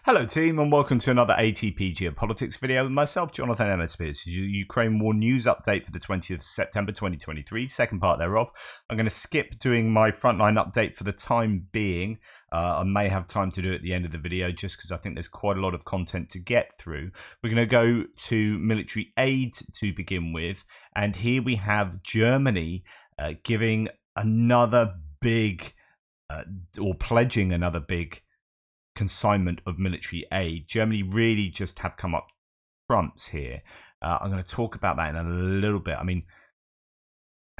Hello team and welcome to another ATP Geopolitics video with myself, Jonathan MSP. This is your Ukraine War News Update for the 20th of September 2023, second part thereof. I'm going to skip doing my frontline update for the time being. I may have time to do it at the end of the video just because I think there's quite a lot of content to get through. We're going to go to military aid to begin with, and here we have Germany giving another big, or pledging another big consignment of military aid. Germany really just have come up trumps here. I'm going to talk about that in a little bit. I mean,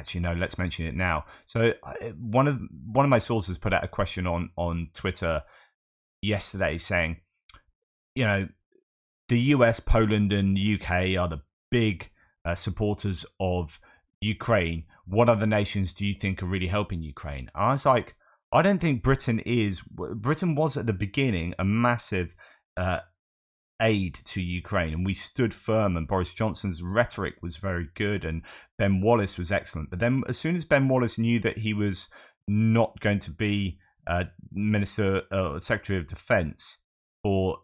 actually, no, let's mention it now. So one of my sources put out a question on Twitter yesterday saying, you know, the US, Poland, and UK are the big supporters of Ukraine. What other nations do you think are really helping Ukraine? And I was like, I don't think Britain is. Britain was at the beginning a massive aid to Ukraine, and we stood firm, and Boris Johnson's rhetoric was very good, and Ben Wallace was excellent. But then as soon as Ben Wallace knew that he was not going to be Secretary of Defense, or,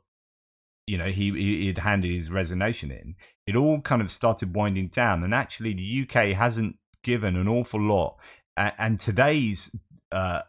you know, he'd handed his resignation in, it all kind of started winding down. And actually the UK hasn't given an awful lot. And today's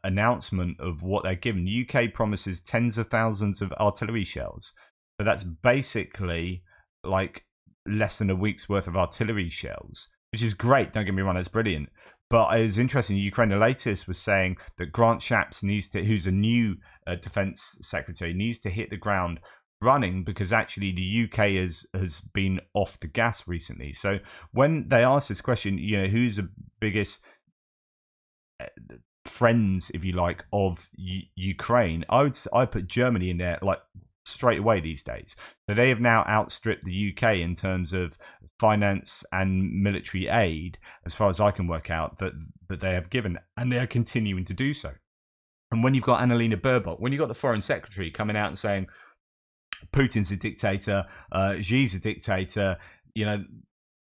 announcement of what they're given, UK promises tens of thousands of artillery shells. So that's basically like less than a week's worth of artillery shells, which is great. Don't get me wrong, that's brilliant. But it was interesting. Ukraine, the latest, was saying that Grant Shapps needs to, who's a new defense secretary, needs to hit the ground running, because actually the UK has been off the gas recently. So when they asked this question, you know, who's the biggest friends, if you like, of Ukraine, I put Germany in there like straight away these days. So they have now outstripped the UK in terms of finance and military aid, as far as I can work out, that they have given, and they are continuing to do so. And when you've got Annalena Baerbock, when you've got the foreign secretary coming out and saying Putin's a dictator, Xi's a dictator, you know,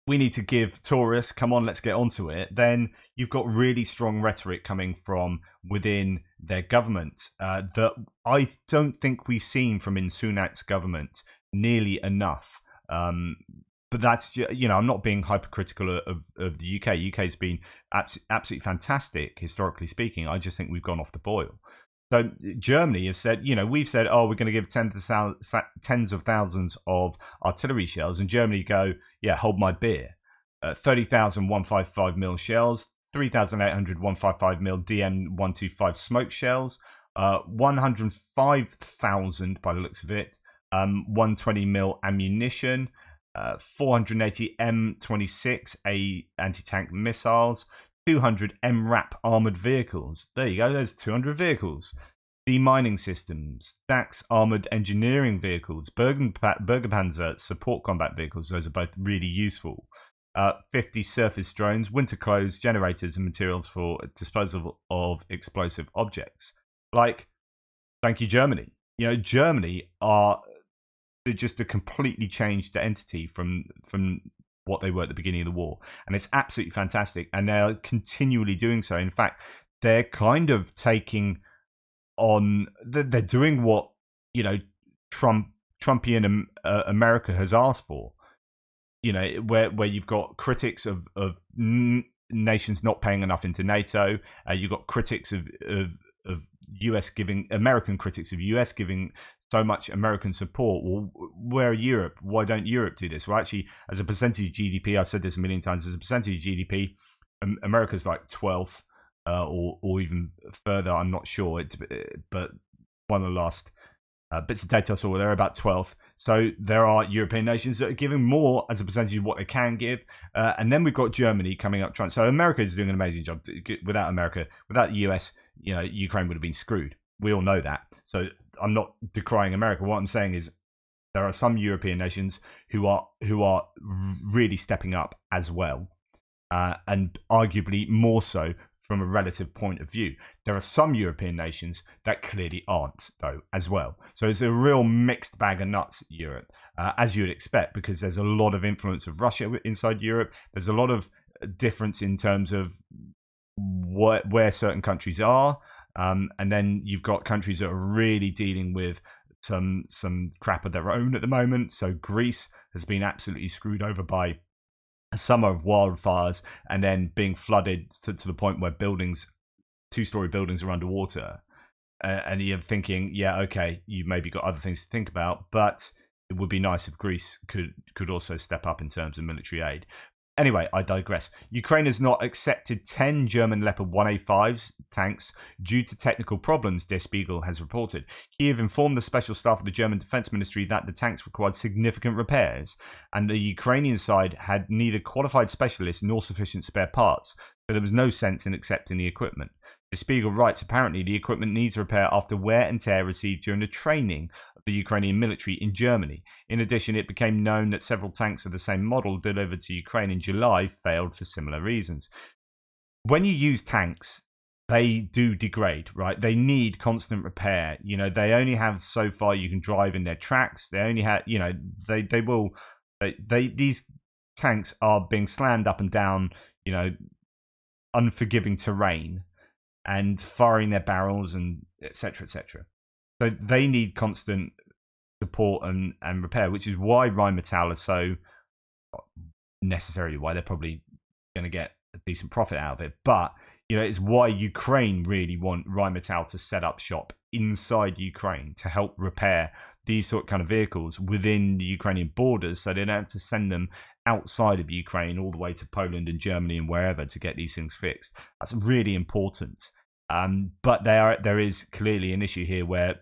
we need to give tourists, come on, let's get onto it, then you've got really strong rhetoric coming from within their government that I don't think we've seen from in Sunak's government nearly enough. But that's, you know, I'm not being hypercritical of the UK. UK's been absolutely fantastic, historically speaking. I just think we've gone off the boil. So Germany has said, you know, we've said, oh, we're going to give tens of thousands of artillery shells, and Germany go, yeah, hold my beer. 30,000 155 mil shells, 3,800 155 mil DM125 smoke shells, 105,000 by the looks of it, 120 mil ammunition, 480 M26 anti-tank missiles, 200 MRAP armoured vehicles. There you go, there's 200 vehicles. Demining systems, Dax armoured engineering vehicles, Burgerpanzer support combat vehicles, those are both really useful. 50 surface drones, winter clothes, generators, and materials for disposal of explosive objects. Like, thank you, Germany. You know, Germany are just a completely changed entity from what they were at the beginning of the war, and it's absolutely fantastic, and they're continually doing so. In fact, they're kind of taking on, they're doing what, you know, Trumpian America has asked for, you know, where you've got critics of nations not paying enough into NATO, you've got critics of US giving, American critics of US giving so much American support. Well, where are Europe? Why don't Europe do this? Well, actually, as a percentage of GDP, I've said this a million times, as a percentage of GDP, America's like 12th, or even further, I'm not sure. But one of the last bits of data I saw, they're about 12th. So there are European nations that are giving more as a percentage of what they can give. And then we've got Germany coming up trying. So America is doing an amazing job. Without America, without the US, you know, Ukraine would have been screwed. We all know that. So I'm not decrying America. What I'm saying is there are some European nations who are really stepping up as well, and arguably more so from a relative point of view. There are some European nations that clearly aren't, though, as well. So it's a real mixed bag of nuts, Europe, as you'd expect, because there's a lot of influence of Russia inside Europe. There's a lot of difference in terms of where certain countries are. And then you've got countries that are really dealing with some crap of their own at the moment. So Greece has been absolutely screwed over by a summer of wildfires and then being flooded to the point where two-story buildings are underwater. And you're thinking, yeah, okay, you've maybe got other things to think about, but it would be nice if Greece could also step up in terms of military aid. Anyway, I digress. Ukraine has not accepted 10 German Leopard 1A5s tanks due to technical problems, Der Spiegel has reported. Kiev informed the special staff of the German Defense Ministry that the tanks required significant repairs, and the Ukrainian side had neither qualified specialists nor sufficient spare parts, so there was no sense in accepting the equipment. The Spiegel writes, apparently the equipment needs repair after wear and tear received during the training of the Ukrainian military in Germany. In addition, it became known that several tanks of the same model delivered to Ukraine in July failed for similar reasons. When you use tanks, they do degrade, right? They need constant repair. You know, they only have so far you can drive in their tracks. They only have, you know, these tanks are being slammed up and down, you know, unforgiving terrain, and firing their barrels and etc. etc. So they need constant support and repair, which is why Rheinmetall are so necessarily why they're probably going to get a decent profit out of it. But you know, it's why Ukraine really want Rheinmetall to set up shop inside Ukraine to help repair these sort of kind of vehicles within the Ukrainian borders, so they don't have to send them outside of Ukraine all the way to Poland and Germany and wherever to get these things fixed. That's really important. But there is clearly an issue here where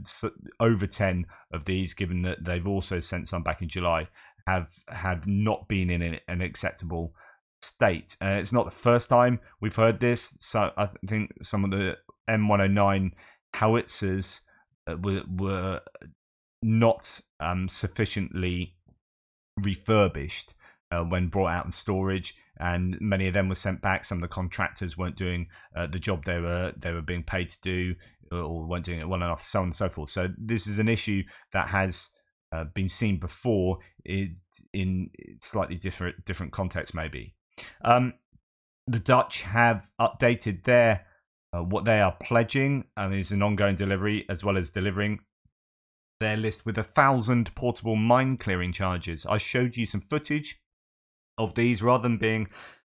over 10 of these, given that they've also sent some back in July, have not been in an acceptable state. It's not the first time we've heard this. So I think some of the M109 howitzers were not sufficiently refurbished when brought out in storage, and many of them were sent back. Some of the contractors weren't doing the job they were being paid to do, or weren't doing it well enough, so on and so forth. So this is an issue that has been seen before in slightly different context, maybe. The Dutch have updated their what they are pledging, and is an ongoing delivery as well as delivering their list with 1,000 portable mine clearing charges. I showed you some footage of these. Rather than being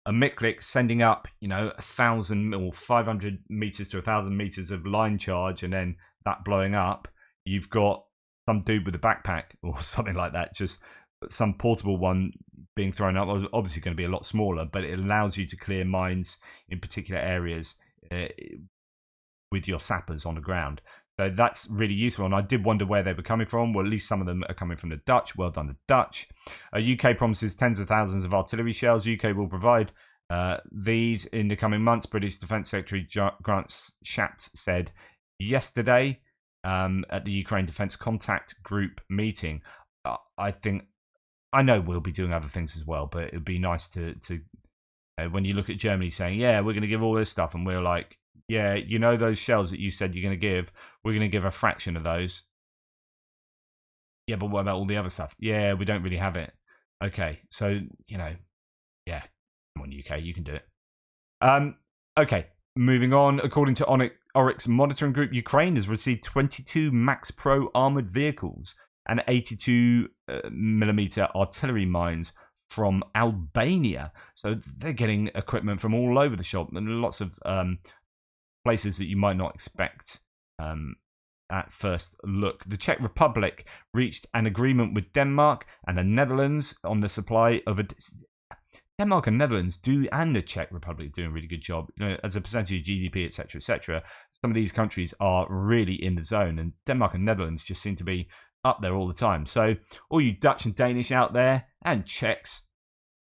a Miklik sending up, 1,000 or 500 meters to 1,000 meters of line charge and then that blowing up, you've got some dude with a backpack or something like that, just some portable one being thrown up. Obviously going to be a lot smaller, but it allows you to clear mines in particular areas with your sappers on the ground. So that's really useful, and I did wonder where they were coming from. Well, at least some of them are coming from the Dutch. Well done, the Dutch. UK promises tens of thousands of artillery shells. UK will provide these in the coming months. British Defence Secretary Grant Shapps said yesterday at the Ukraine Defence Contact Group meeting. I know we'll be doing other things as well, but it would be nice to when you look at Germany saying, yeah, we're going to give all this stuff, and we're like, yeah, those shells that you said you're going to give, we're going to give a fraction of those. Yeah, but what about all the other stuff? Yeah, we don't really have it. Okay, so, yeah, come on, UK, you can do it. Okay, moving on. According to Oryx Monitoring Group, Ukraine has received 22 Max Pro armoured vehicles and 82 millimeter artillery mines from Albania. So they're getting equipment from all over the shop, and lots of places that you might not expect at first look. The Czech Republic reached an agreement with Denmark and the Netherlands on the supply of Denmark and Netherlands and the Czech Republic do a really good job, as a percentage of GDP, etc., etc. Some of these countries are really in the zone, and Denmark and Netherlands just seem to be up there all the time. So all you Dutch and Danish out there, and Czechs,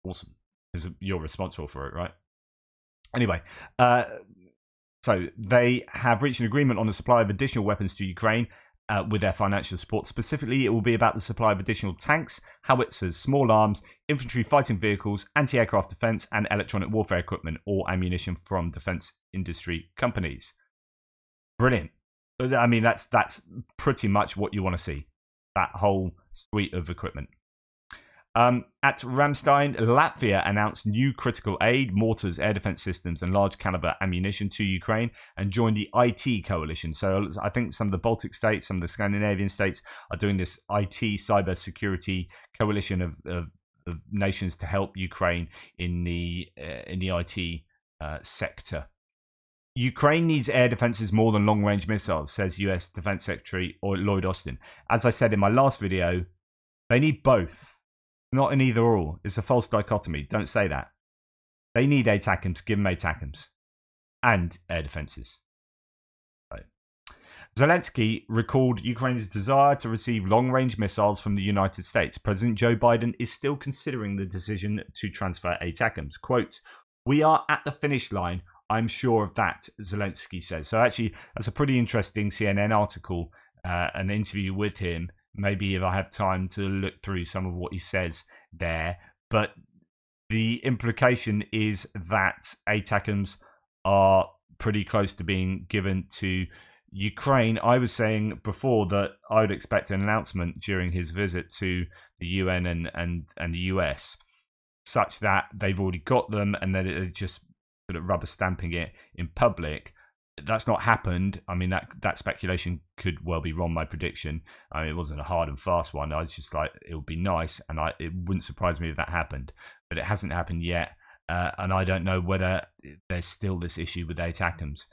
awesome, because you're responsible for it, right? Anyway, so they have reached an agreement on the supply of additional weapons to Ukraine with their financial support. Specifically, it will be about the supply of additional tanks, howitzers, small arms, infantry fighting vehicles, anti-aircraft defense, and electronic warfare equipment or ammunition from defense industry companies. Brilliant. I mean, that's pretty much what you want to see, that whole suite of equipment. At Ramstein, Latvia announced new critical aid, mortars, air defense systems, and large caliber ammunition to Ukraine and joined the IT coalition. So I think some of the Baltic states, some of the Scandinavian states are doing this IT cyber security coalition of nations to help Ukraine in the IT sector. Ukraine needs air defenses more than long range missiles, says US Defense Secretary Lloyd Austin. As I said in my last video, they need both. Not an either or. It's a false dichotomy. Don't say that. They need ATACMS. Give them ATACMS. And air defenses. Right. Zelensky recalled Ukraine's desire to receive long-range missiles from the United States. President Joe Biden is still considering the decision to transfer ATACMS. Quote, "We are at the finish line. I'm sure of that," Zelensky says. So actually, that's a pretty interesting CNN article, an interview with him. Maybe if I have time to look through some of what he says there. But the implication is that ATACMS are pretty close to being given to Ukraine. I was saying before that I would expect an announcement during his visit to the UN and the US, such that they've already got them and that it's just sort of rubber stamping it in public. That's not happened. I mean, that speculation could well be wrong, my prediction. I mean, it wasn't a hard and fast one. I was just like, it would be nice, and it wouldn't surprise me if that happened. But it hasn't happened yet, and I don't know whether there's still this issue with ATACMS.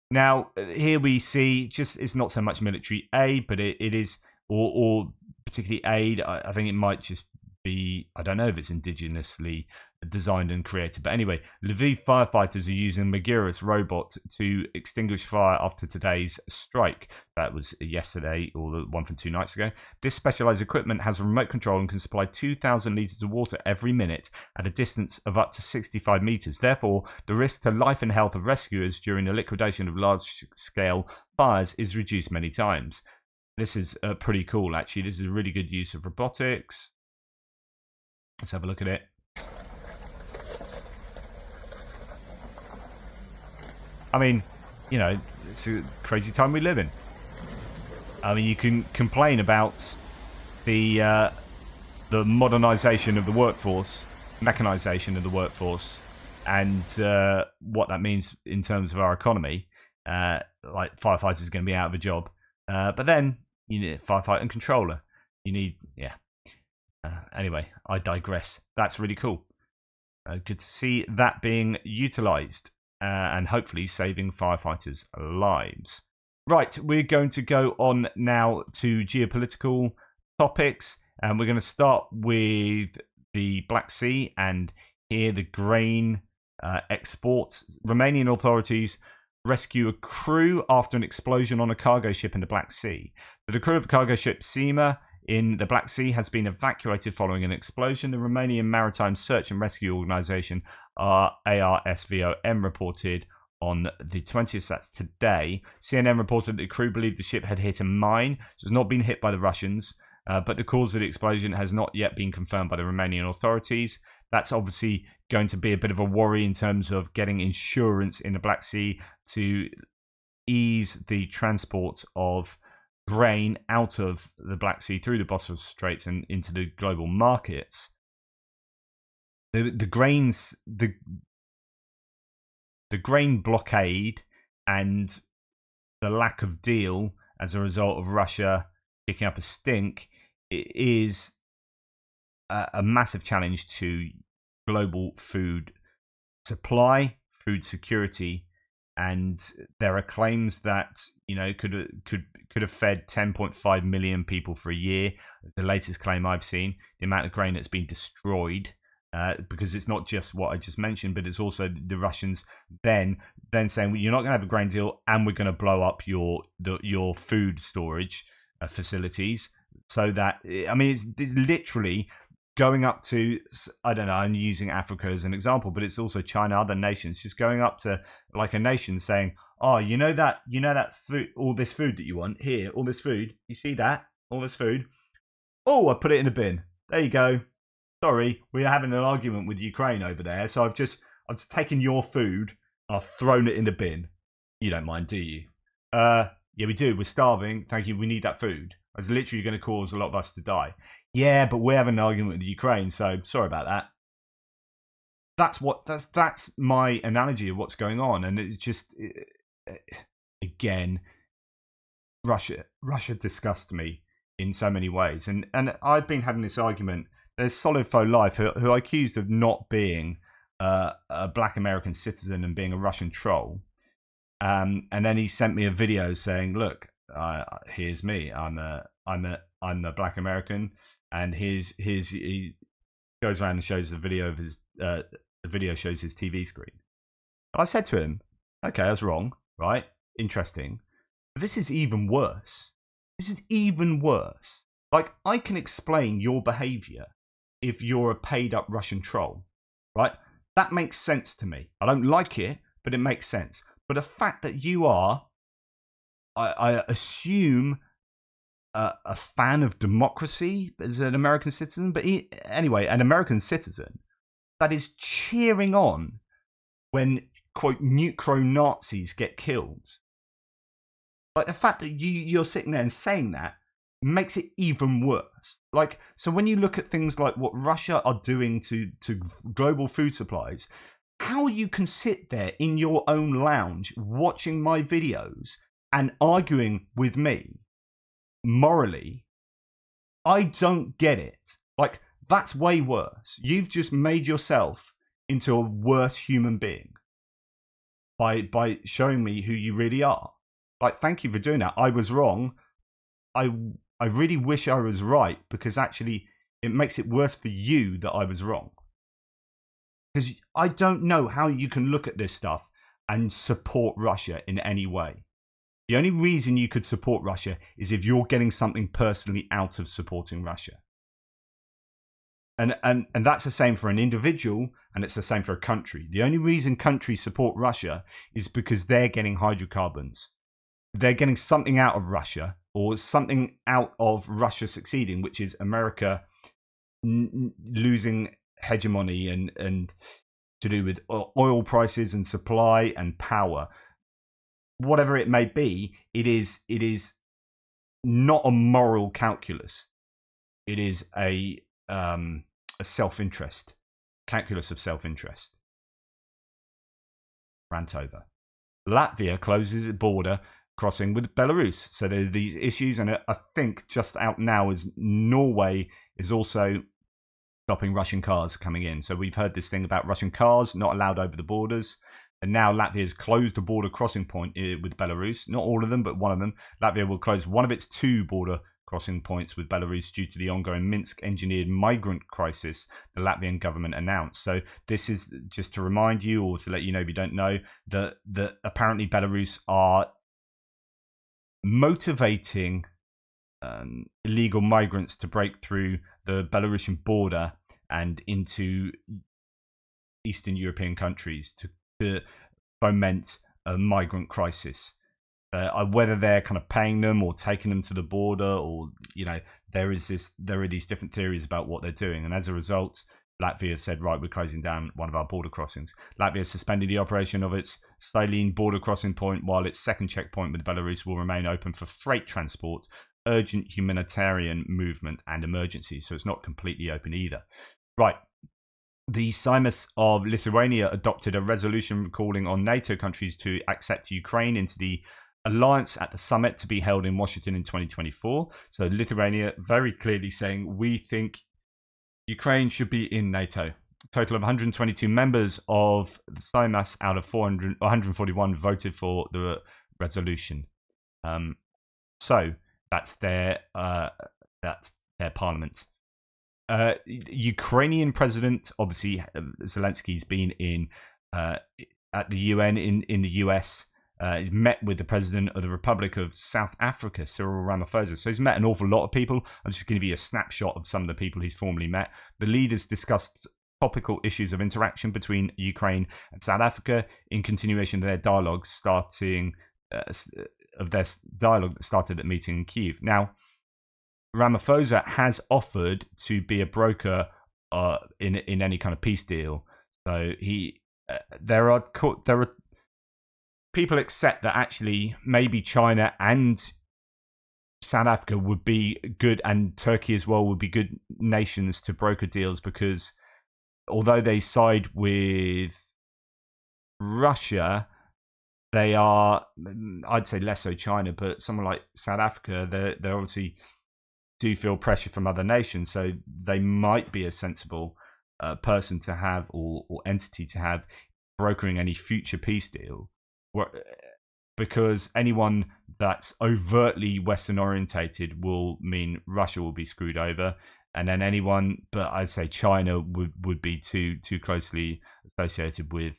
Now, here we see, just it's not so much military aid, but it is, or particularly aid. I think it might just be, I don't know if it's indigenously designed and created. But anyway, Lviv firefighters are using Magirus robot to extinguish fire after today's strike. That was yesterday, or the one from 2 nights ago. This specialized equipment has remote control and can supply 2,000 liters of water every minute at a distance of up to 65 meters. Therefore, the risk to life and health of rescuers during the liquidation of large-scale fires is reduced many times. This is pretty cool, actually. This is a really good use of robotics. Let's have a look at it. I mean, you know, it's a crazy time we live in. I mean, you can complain about the modernization of the workforce, mechanization of the workforce, and what that means in terms of our economy. Like firefighters are going to be out of a job, but then you need a firefighter and controller. You need, yeah. Anyway, I digress. That's really cool. Good to see that being utilized. And hopefully saving firefighters' lives. Right, we're going to go on now to geopolitical topics, and we're going to start with the Black Sea, and here the grain exports. Romanian authorities rescue a crew after an explosion on a cargo ship in the Black Sea. The crew of a cargo ship Sima in the Black Sea has been evacuated following an explosion. The Romanian Maritime Search and Rescue Organisation, ARSVOM, reported on the 20th, that's today. CNN reported that the crew believed the ship had hit a mine, which has not been hit by the Russians, but the cause of the explosion has not yet been confirmed by the Romanian authorities. That's obviously going to be a bit of a worry in terms of getting insurance in the Black Sea to ease the transport of grain out of the Black Sea through the Bosphorus Straits and into the global markets. The grain blockade and the lack of deal as a result of Russia kicking up a stink is a massive challenge to global food supply, food security, and there are claims that, you know, could have fed 10.5 million people for a year. The latest claim I've seen, the amount of grain that's been destroyed, because it's not just what I just mentioned, but it's also the Russians then saying, well, you're not going to have a grain deal, and we're going to blow up your food storage facilities. So that, I mean, it's literally going up to, I don't know, I'm using Africa as an example, but it's also China, other nations, just going up to like a nation saying, oh, you know that food, all this food that you want here, all this food, you see that, all this food, oh, I put it in a bin, there you go, sorry, we're having an argument with Ukraine over there, so I've just taken your food, I've thrown it in the bin. You don't mind, do you? Yeah, we do, we're starving, thank you, we need that food. It's literally going to cause a lot of us to die. Yeah, but we're having an argument with Ukraine, so sorry about that. That's my analogy of what's going on, and it's just again, Russia disgusts me in so many ways, and I've been having this argument. There's Solid Faux Life, who I accused of not being a Black American citizen and being a Russian troll, and then he sent me a video saying, "Look, here's me. I'm a Black American, and here's he goes around and shows the video of his the video shows his TV screen." And I said to him, "Okay, I was wrong, right? Interesting. But this is even worse. This is even worse. Like, I can explain your behavior if you're a paid up Russian troll, right? That makes sense to me. I don't like it, but it makes sense. But the fact that you are, I assume, a fan of democracy as an American citizen, but anyway, an American citizen that is cheering on when, quote, nucro-Nazis get killed. Like, the fact that you're sitting there and saying that makes it even worse. Like, so when you look at things like what Russia are doing to global food supplies, how you can sit there in your own lounge watching my videos and arguing with me morally, I don't get it. Like, that's way worse. You've just made yourself into a worse human being by showing me who you really are. Like, thank you for doing that. I was wrong. I really wish I was right, because actually it makes it worse for you that I was wrong. Because I don't know how you can look at this stuff and support Russia in any way. The only reason you could support Russia is if you're getting something personally out of supporting Russia. And that's the same for an individual, and it's the same for a country. The only reason countries support Russia is because they're getting hydrocarbons. They're getting something out of Russia, or something out of Russia succeeding, which is America losing hegemony and to do with oil prices and supply and power. Whatever it may be, it is not a moral calculus. It is a self-interest, calculus of self-interest. Rant over. Latvia closes its border crossing with Belarus. So there's these issues, and I think just out now is Norway is also stopping Russian cars coming in. So we've heard this thing about Russian cars not allowed over the borders. And now Latvia has closed a border crossing point with Belarus. Not all of them, but one of them. Latvia will close one of its 2 border crossing points with Belarus due to the ongoing Minsk-engineered migrant crisis the Latvian government announced. So this is just to remind you, or to let you know if you don't know, that apparently Belarus are motivating illegal migrants to break through the Belarusian border and into Eastern European countries to foment a migrant crisis. Whether they're kind of paying them or taking them to the border, or there are these different theories about what they're doing, and as a result, Latvia said, right, we're closing down one of our border crossings. Latvia suspended the operation of its Stalin border crossing point, while its second checkpoint with Belarus will remain open for freight transport, urgent humanitarian movement, and emergencies. So it's not completely open either. Right. The Seimas of Lithuania adopted a resolution calling on NATO countries to accept Ukraine into the alliance at the summit to be held in Washington in 2024. So Lithuania very clearly saying, we think Ukraine should be in NATO. A total of 122 members of the Seimas out of 141 voted for the resolution. So that's their parliament. Ukrainian president, obviously, Zelensky's been in at the UN in the US. He's met with the president of the Republic of South Africa, Cyril Ramaphosa. So he's met an awful lot of people. I'm just going to give you a snapshot of some of the people he's formally met. The leaders discussed topical issues of interaction between Ukraine and South Africa in continuation of their dialogue, that started at a meeting in Kyiv. Now, Ramaphosa has offered to be a broker in any kind of peace deal. So there are people accept that actually maybe China and South Africa would be good, and Turkey as well would be good nations to broker deals, because although they side with Russia, they are, I'd say less so China, but someone like South Africa, they obviously do feel pressure from other nations, so they might be a sensible person to have, or entity to have, brokering any future peace deal. Because anyone that's overtly Western orientated will mean Russia will be screwed over, and then anyone, but I'd say China would be too closely associated with.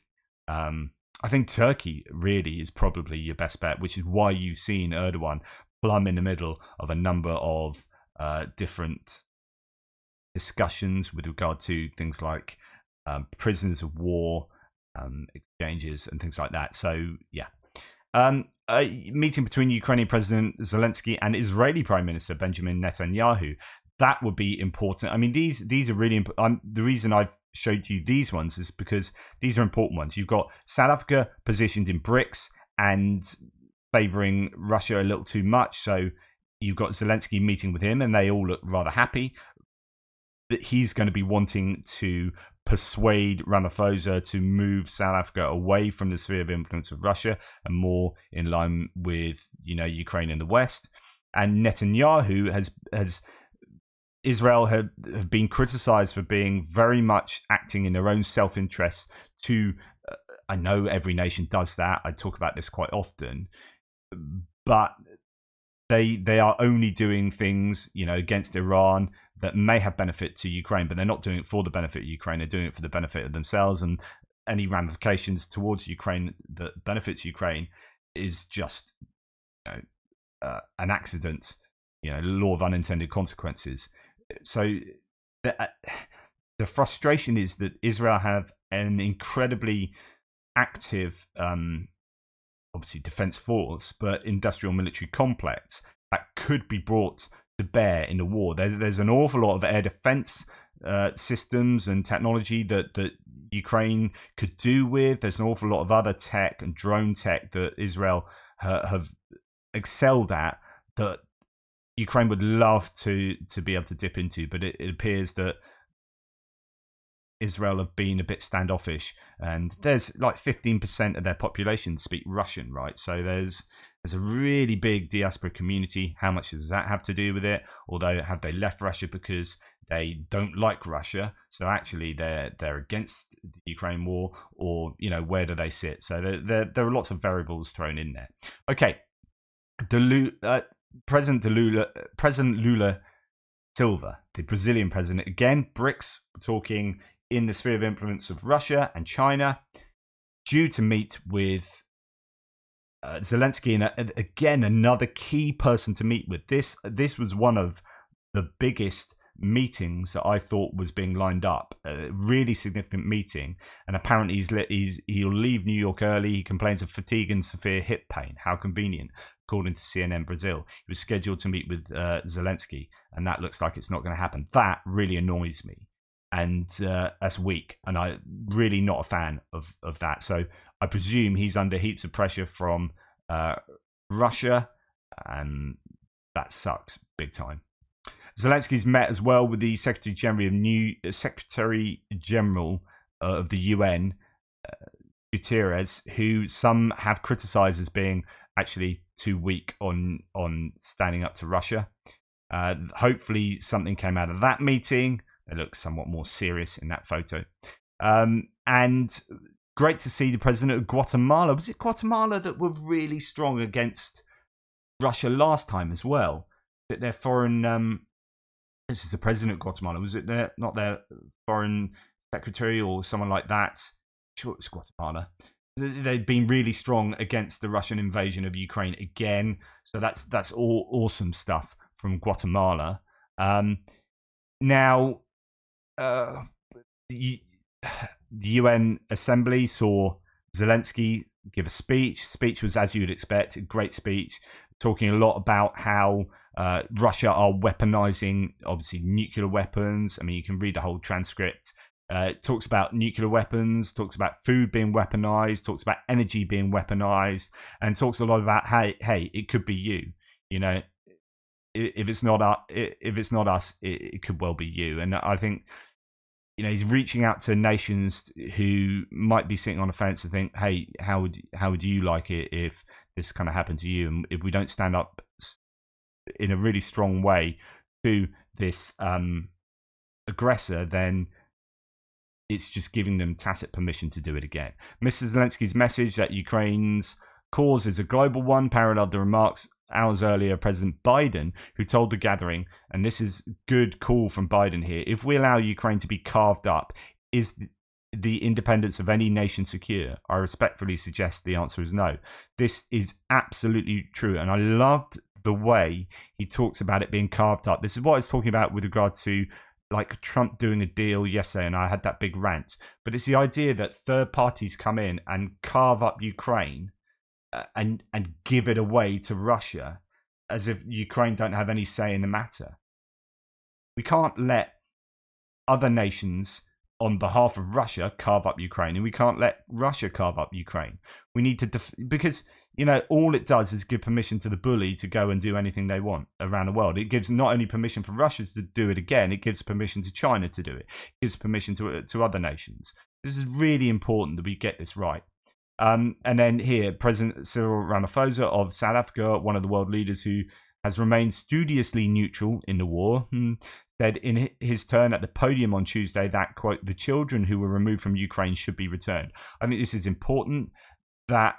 I think Turkey really is probably your best bet, which is why you've seen Erdogan plumb in the middle of a number of different discussions with regard to things like prisoners of war exchanges and things like that. So yeah. A meeting between Ukrainian President Zelensky and Israeli Prime Minister Benjamin Netanyahu. That would be important. I mean, these are really important. The reason I've showed you these ones is because these are important ones. You've got South Africa positioned in BRICS and favouring Russia a little too much. So you've got Zelensky meeting with him, and they all look rather happy that he's going to be wanting to persuade Ramaphosa to move South Africa away from the sphere of influence of Russia and more in line with, Ukraine and the West. And Netanyahu has Israel have been criticized for being very much acting in their own self-interest to, I know every nation does that, I talk about this quite often, but they are only doing things, against Iran that may have benefit to Ukraine, but they're not doing it for the benefit of Ukraine. They're doing it for the benefit of themselves, and any ramifications towards Ukraine that benefits Ukraine is just an accident, law of unintended consequences. So the frustration is that Israel have an incredibly active, obviously defense force, but industrial military complex that could be brought to bear in the war. There's an awful lot of air defense systems and technology that Ukraine could do with. There's an awful lot of other tech and drone tech that Israel have excelled at that Ukraine would love to be able to dip into, but it appears that Israel have been a bit standoffish, and there's like 15% of their population speak Russian, right? So there's a really big diaspora community. How much does that have to do with it? Although, have they left Russia because they don't like Russia? So actually, they're against the Ukraine war, or where do they sit? So there are lots of variables thrown in there. Okay, President Lula Silva, the Brazilian president, again, BRICS, talking in the sphere of influence of Russia and China, due to meet with Zelensky, and again, another key person to meet with. This was one of the biggest meetings that I thought was being lined up. A really significant meeting, and apparently he'll leave New York early. He complains of fatigue and severe hip pain. How convenient, according to CNN Brazil. He was scheduled to meet with Zelensky, and that looks like it's not going to happen. That really annoys me, and that's weak, and I'm really not a fan of that. So I presume he's under heaps of pressure from Russia, and that sucks big time. Zelensky's met as well with the Secretary General of the UN, Guterres, who some have criticised as being actually too weak on standing up to Russia. Hopefully something came out of that meeting. They look somewhat more serious in that photo. And great to see the president of Guatemala. Was it Guatemala that were really strong against Russia last time as well? That their foreign... this is the president of Guatemala. Was it not their foreign secretary or someone like that? Sure, it's Guatemala. They've been really strong against the Russian invasion of Ukraine again. So that's all awesome stuff from Guatemala. Now, the UN Assembly saw Zelensky give a speech. Speech was, as you'd expect, a great speech, talking a lot about how Russia are weaponizing, obviously, nuclear weapons. I mean, you can read the whole transcript. It talks about nuclear weapons, talks about food being weaponized, talks about energy being weaponized, and talks a lot about, hey, it could be you. if it's not us, it could well be you. And I think, he's reaching out to nations who might be sitting on a fence and think, hey, how would you like it if this kind of happened to you? And if we don't stand up in a really strong way to this aggressor, then it's just giving them tacit permission to do it again. Mr. Zelensky's message that Ukraine's cause is a global one paralleled the remarks hours earlier President Biden, who told the gathering, and this is good call from Biden here, if we allow Ukraine to be carved up, is the independence of any nation secure? I respectfully suggest the answer is no. This is absolutely true, and I loved the way he talks about it being carved up. This is what I was talking about with regard to like Trump doing a deal yesterday, and I had that big rant. But it's the idea that third parties come in and carve up Ukraine and give it away to Russia as if Ukraine don't have any say in the matter. We can't let other nations on behalf of Russia carve up Ukraine, and we can't let Russia carve up Ukraine. We need to because all it does is give permission to the bully to go and do anything they want around the world. It gives not only permission for Russia to do it again, it gives permission to China to do it. It gives permission to other nations. This is really important that we get this right. And then here, President Cyril Ramaphosa of South Africa, one of the world leaders who has remained studiously neutral in the war, said in his turn at the podium on Tuesday that, quote, the children who were removed from Ukraine should be returned. I think this is important, that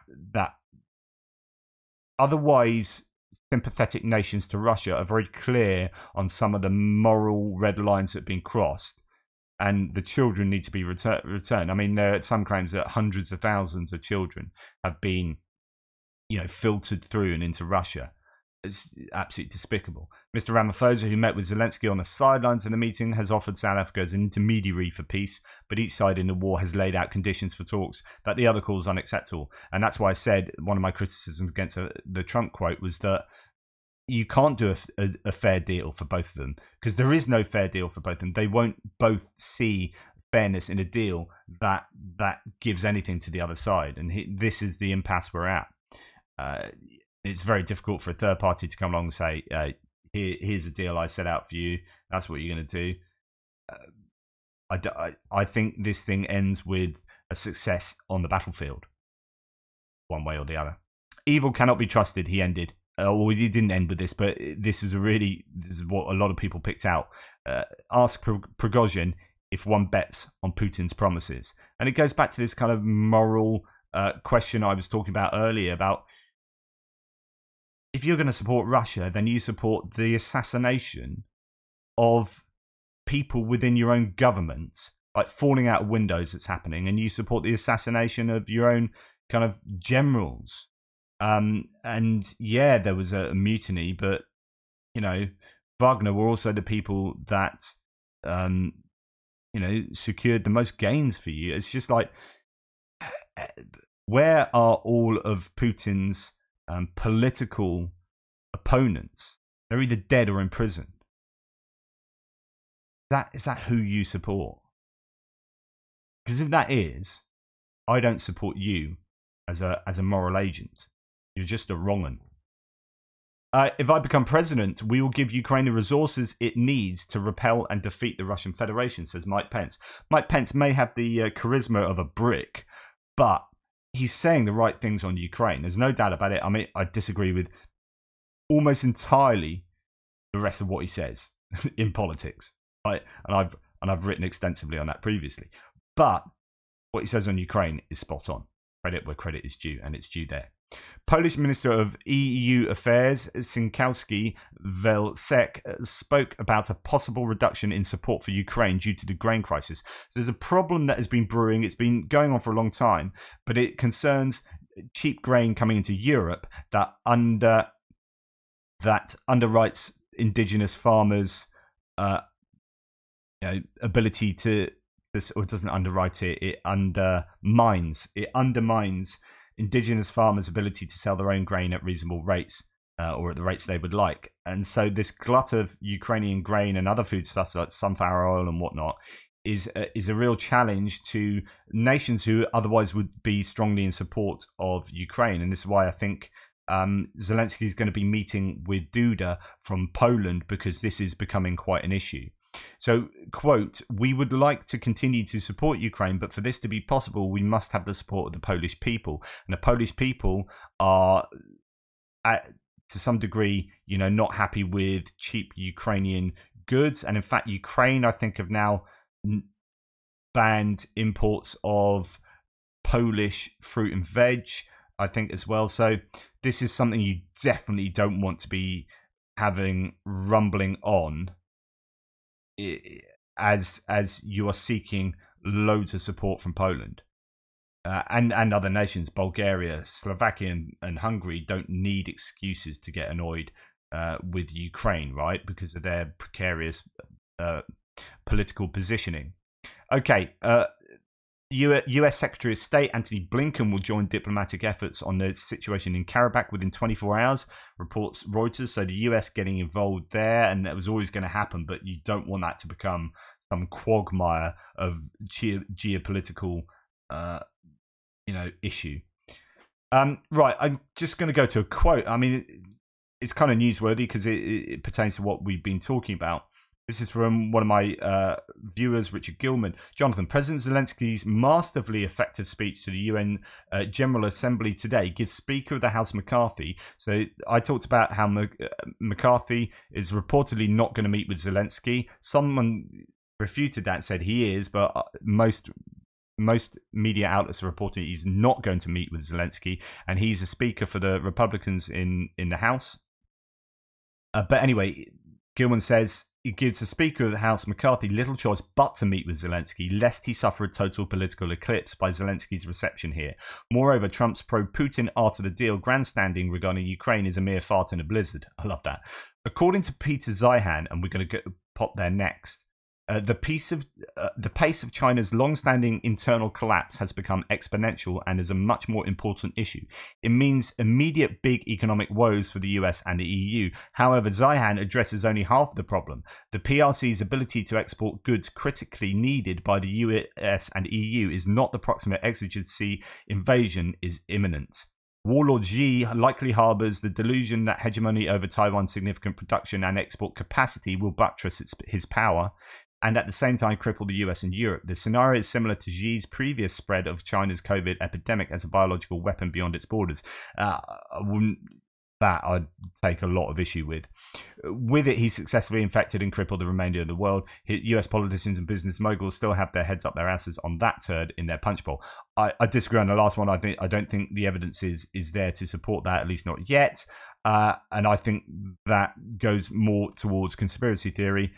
otherwise sympathetic nations to Russia are very clear on some of the moral red lines that have been crossed, and the children need to be returned. I mean, there are some claims that hundreds of thousands of children have been, filtered through and into Russia. It's absolutely despicable. Mr. Ramaphosa, who met with Zelensky on the sidelines of the meeting, has offered South Africa as an intermediary for peace, but each side in the war has laid out conditions for talks that the other calls unacceptable. And that's why I said one of my criticisms against the Trump quote was that you can't do a fair deal for both of them, because there is no fair deal for both of them. They won't both see fairness in a deal that gives anything to the other side. And this is the impasse we're at. It's very difficult for a third party to come along and say, here's a deal I set out for you. That's what you're going to do. I think this thing ends with a success on the battlefield, one way or the other. Evil cannot be trusted, he ended. Well, he didn't end with this, but this is what a lot of people picked out. Ask Prigozhin if one bets on Putin's promises. And it goes back to this kind of moral question I was talking about earlier about, if you're going to support Russia, then you support the assassination of people within your own government, like falling out of windows that's happening, and you support the assassination of your own kind of generals. And yeah, there was a mutiny, but Wagner were also the people that secured the most gains for you. It's just like, where are all of Putin's political opponents? They're either dead or in prison. Is that who you support? Because if that is, I don't support you as a moral agent. You're just a wrong one. If I become president, we will give Ukraine the resources it needs to repel and defeat the Russian Federation, says Mike Pence. Mike Pence may have the charisma of a brick, but he's saying the right things on Ukraine. There's no doubt about it. I mean, I disagree with almost entirely the rest of what he says in politics. And I've written extensively on that previously. But what he says on Ukraine is spot on. Credit where credit is due, and it's due there. Polish Minister of EU Affairs Sinkowski Welsek spoke about a possible reduction in support for Ukraine due to the grain crisis. There's a problem that has been brewing. It's been going on for a long time, but it concerns cheap grain coming into Europe that underwrites indigenous farmers' ability to, or it doesn't underwrite it. It undermines indigenous farmers' ability to sell their own grain at reasonable rates, or at the rates they would like. And so this glut of Ukrainian grain and other foodstuffs like sunflower oil and whatnot is a real challenge to nations who otherwise would be strongly in support of Ukraine. And this is why I think Zelensky is going to be meeting with Duda from Poland because this is becoming quite an issue. So, quote, "We would like to continue to support Ukraine, but for this to be possible, we must have the support of the Polish people. And the Polish people are, to some degree, not happy with cheap Ukrainian goods. And in fact, Ukraine, I think, have now banned imports of Polish fruit and veg, I think, as well. So this is something you definitely don't want to be having rumbling on as you are seeking loads of support from Poland and other nations. Bulgaria, Slovakia, and Hungary don't need excuses to get annoyed with Ukraine, right? Because of their precarious political positioning. Okay, US Secretary of State Antony Blinken will join diplomatic efforts on the situation in Karabakh within 24 hours, reports Reuters. So the US getting involved there, and that was always going to happen, but you don't want that to become some quagmire of geopolitical, issue. Right, I'm just going to go to a quote. I mean, it's kind of newsworthy because it pertains to what we've been talking about. This is from one of my viewers, Richard Gilman. Jonathan, President Zelensky's masterfully effective speech to the UN General Assembly today gives Speaker of the House McCarthy. So I talked about how McCarthy is reportedly not going to meet with Zelensky. Someone refuted that and said he is, but most media outlets are reporting he's not going to meet with Zelensky, and he's a speaker for the Republicans in the House. But anyway, Gilman says it gives the Speaker of the House, McCarthy, little choice but to meet with Zelensky, lest he suffer a total political eclipse by Zelensky's reception here. Moreover, Trump's pro-Putin art of the deal grandstanding regarding Ukraine is a mere fart in a blizzard. I love that. According to Peter Zeihan, and we're going to pop there next, the pace of China's long-standing internal collapse has become exponential and is a much more important issue. It means immediate big economic woes for the US and the EU. However, Zeihan addresses only half of the problem. The PRC's ability to export goods critically needed by the US and EU is not the proximate exigency. Invasion is imminent. Warlord Xi likely harbours the delusion that hegemony over Taiwan's significant production and export capacity will buttress his power, and at the same time cripple the US and Europe. The scenario is similar to Xi's previous spread of China's COVID epidemic as a biological weapon beyond its borders. I'd take a lot of issue with. With it, he successfully infected and crippled the remainder of the world. US politicians and business moguls still have their heads up their asses on that turd in their punch bowl. I disagree on the last one. I don't think the evidence is there to support that, at least not yet. And I think that goes more towards conspiracy theory,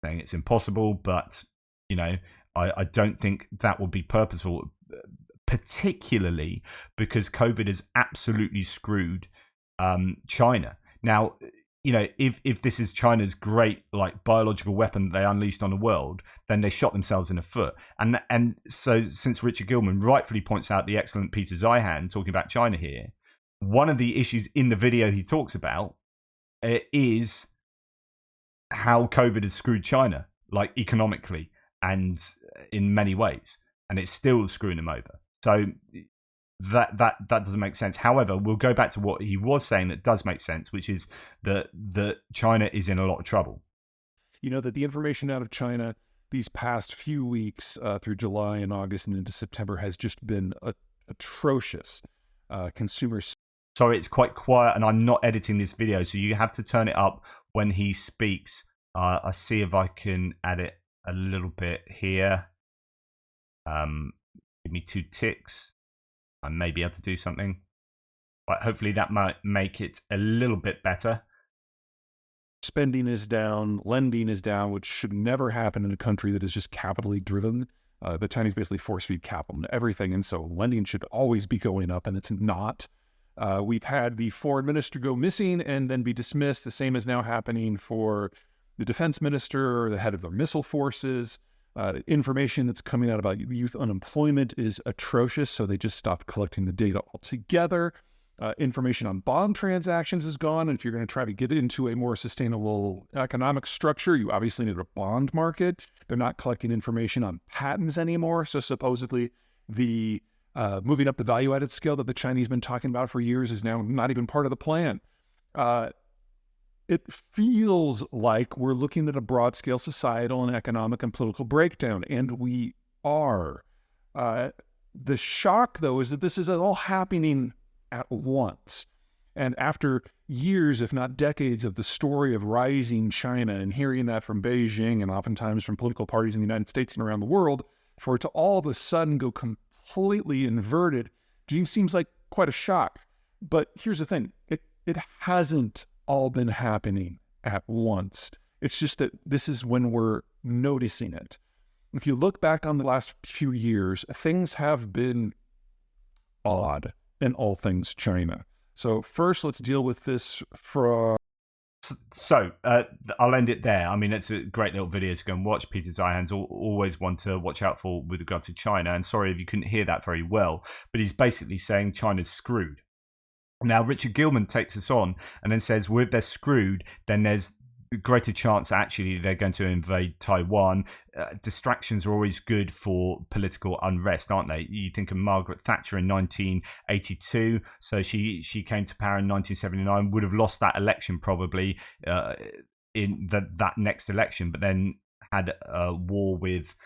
saying it's impossible, but I don't think that would be purposeful, particularly because COVID has absolutely screwed China. Now, if this is China's great biological weapon that they unleashed on the world, then they shot themselves in the foot. And so, since Richard Gilman rightfully points out the excellent Peter Zeihan talking about China here, one of the issues in the video he talks about is how COVID has screwed China, economically and in many ways, and it's still screwing them over. So that doesn't make sense. However, we'll go back to what he was saying that does make sense, which is that China is in a lot of trouble. That the information out of China these past few weeks through July and August and into September has just been atrocious. Consumers. Sorry, it's quite quiet, and I'm not editing this video, so you have to turn it up when he speaks. I'll see if I can add it a little bit here. Give me 2 ticks. I may be able to do something. But hopefully that might make it a little bit better. Spending is down, lending is down, which should never happen in a country that is just capitally driven. The Chinese basically force-feed capital into everything, and so lending should always be going up, and it's not. We've had the foreign minister go missing and then be dismissed. The same is now happening for the defense minister or the head of the missile forces. Information that's coming out about youth unemployment is atrocious, so they just stopped collecting the data altogether. Information on bond transactions is gone, and if you're going to try to get into a more sustainable economic structure, you obviously need a bond market. They're not collecting information on patents anymore, so supposedly the Moving up the value-added scale that the Chinese been talking about for years is now not even part of the plan. It feels like we're looking at a broad-scale societal and economic and political breakdown, and we are. The shock, though, is that this is all happening at once. And after years, if not decades, of the story of rising China and hearing that from Beijing and oftentimes from political parties in the United States and around the world, for it to all of a sudden go completely inverted seems like quite a shock. But here's the thing. It hasn't all been happening at once. It's just that this is when we're noticing it. If you look back on the last few years, things have been odd in all things China. So first, let's deal with this from... So I'll end it there. I mean, it's a great little video to go and watch. Peter Zeihan's always one to watch out for with regard to China. And sorry if you couldn't hear that very well, but he's basically saying China's screwed. Now, Richard Gilman takes us on and then says, well, if they're screwed, then there's a greater chance actually they're going to invade Taiwan. Distractions are always good for political unrest, aren't they? You think of Margaret Thatcher in 1982. So she came to power in 1979, would have lost that election probably in that next election, but then had a war with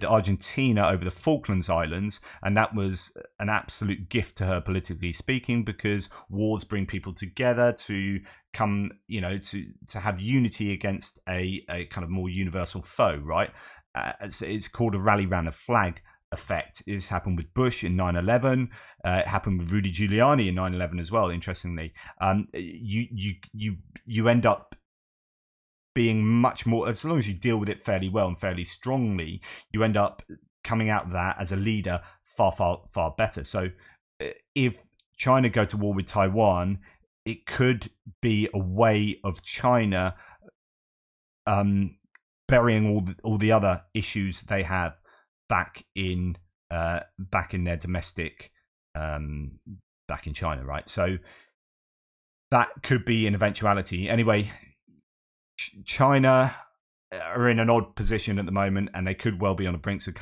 Argentina over the Falklands Islands, and that was an absolute gift to her politically speaking, because wars bring people together to come, to have unity against a kind of more universal foe, right? It's called a rally round a flag effect. It's happened with Bush in 9/11. It happened with Rudy Giuliani in 9/11 as well. Interestingly, you end up being much more, as long as you deal with it fairly well and fairly strongly, you end up coming out of that as a leader far better. So if China go to war with Taiwan, it could be a way of China burying all the other issues they have back in their domestic, back in China, right? So that could be an eventuality. Anyway, China are in an odd position at the moment, and they could well be on the brink of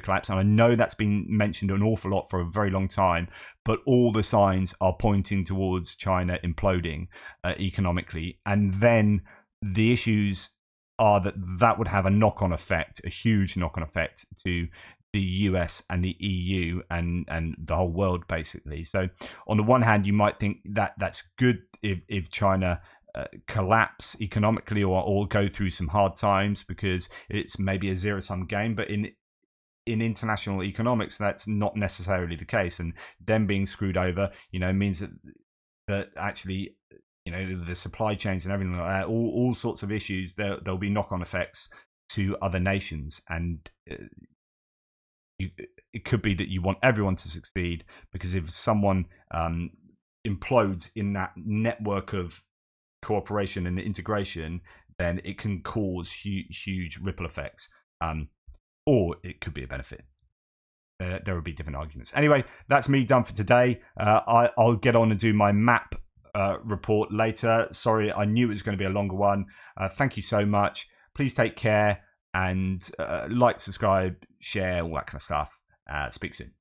collapse. And I know that's been mentioned an awful lot for a very long time, but all the signs are pointing towards China imploding economically. And then the issues are that would have a knock-on effect, a huge knock-on effect to the US and the EU and the whole world, basically. So on the one hand, you might think that that's good if China collapse economically or go through some hard times, because it's maybe a zero-sum game. But in international economics, that's not necessarily the case, and them being screwed over, means that actually, the supply chains and everything like that, all sorts of issues, there'll be knock-on effects to other nations, and it could be that you want everyone to succeed, because if someone implodes in that network of cooperation and integration, then it can cause huge ripple effects, or it could be a benefit. There will be different arguments. Anyway, that's me done for today. I'll get on and do my map report later. Sorry, I knew it was going to be a longer one. Thank you so much. Please take care, and like, subscribe, share, all that kind of stuff. Speak soon.